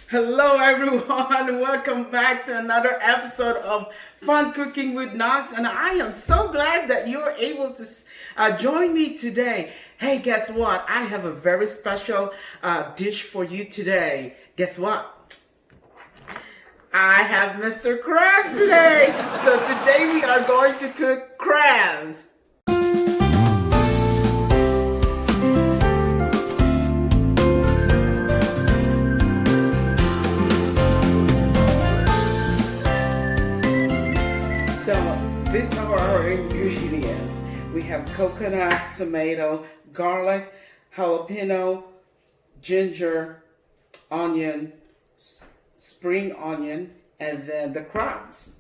Hello everyone, welcome back to another episode of Fun Cooking with Knox, and I am so glad that you're able to join me today. Hey, guess what? I have a very special dish for you today. Guess what? I have Mr. Crab today. So today we are going to cook crabs. So these are our ingredients. We have coconut, tomato, garlic, jalapeno, ginger, onion, spring onion, and then the crabs.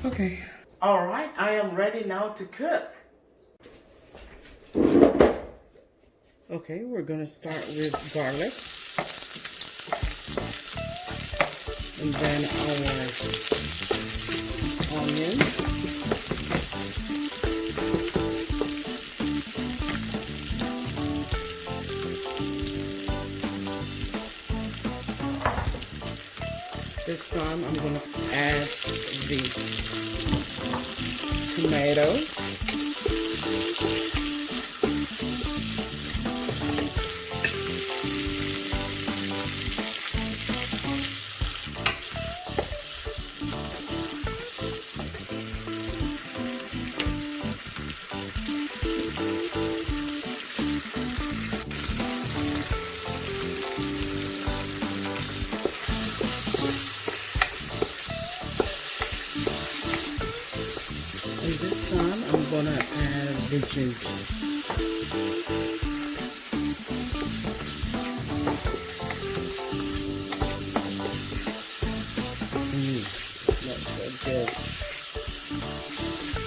Okay. All right, I am ready now to cook. Okay, we're gonna start with garlic, and then our onion. This time I'm gonna add the tomatoes. And this time I'm gonna add the ginger. Smells so good.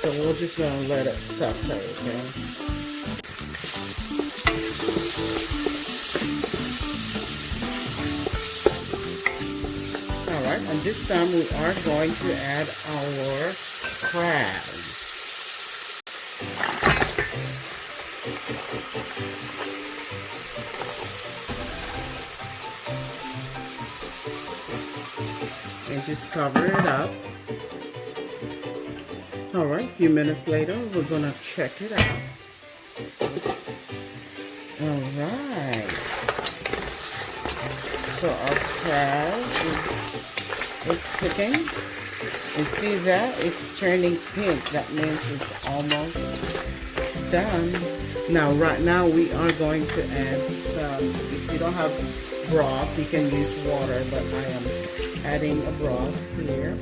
So we're just gonna let it saute, okay? Alright, and this time we are going to add our crabs. And just cover it up. Alright, a few minutes later, we're gonna check it out. Alright. So our crab is cooking. You see that? It's turning pink. That means it's almost done. Now, right now, we are going to add some. If you don't have broth, you can use water, but I am adding a broth here.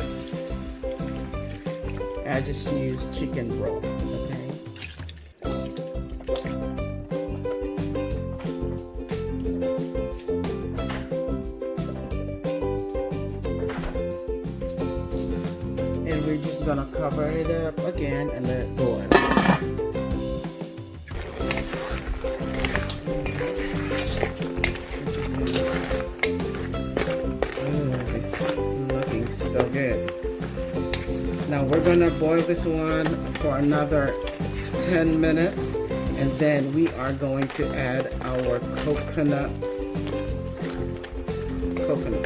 I just use chicken broth, okay? And we're just gonna cover it up again and let it boil. It's looking so good. Now we're gonna boil this one for another 10 minutes And then we are going to add our coconut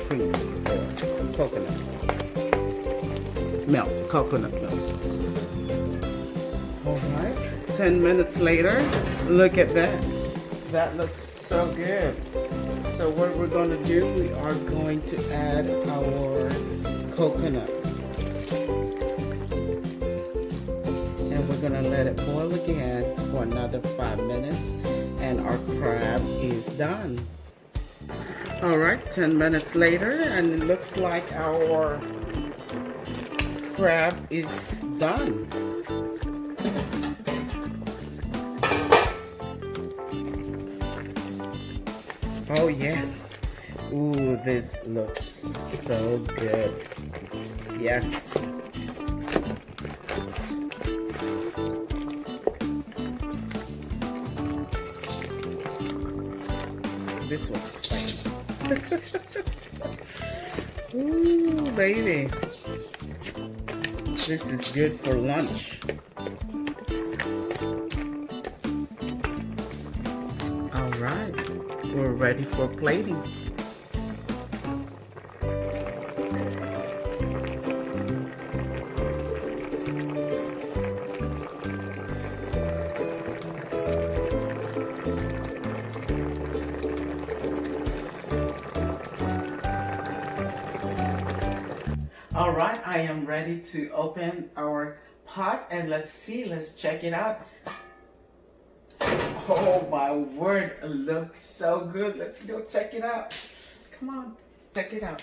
cream or coconut milk. All right, 10 minutes later, look at that. That looks so good. So what we're going to do, we are going to add our coconut. And we're going to let it boil again for another 5 minutes, and our crab is done. All right, 10 minutes later, and it looks like our crab is done. Oh yes. Ooh, this looks so good. Yes. This one's fine. Ooh, baby. This is good for lunch. All right. We're ready for plating. All right, I am ready to open our pot and let's check it out. Oh my word, it looks so good. Let's go check it out. Come on, check it out.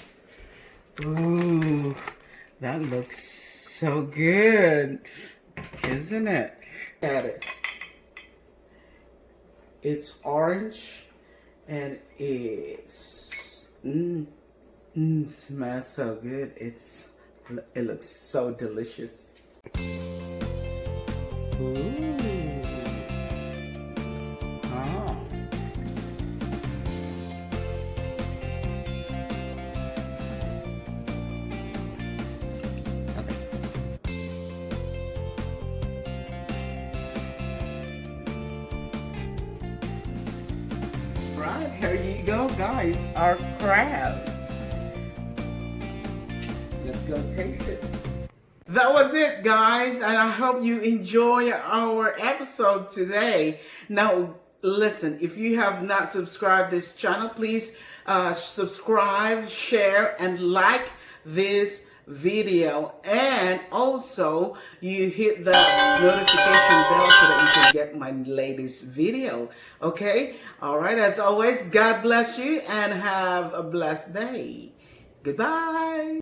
Ooh, that looks so good, isn't it? Look at it. It's orange and it's smells so good. It looks so delicious. Ooh. Right, here you go, guys. Our crab. Let's go taste it. That was it, guys, and I hope you enjoy our episode today. Now, listen, if you have not subscribed this channel, please subscribe, share, and like this video, and also you hit the notification bell so that you can get my latest video. Okay, all right, as always, God bless you and have a blessed day. Goodbye.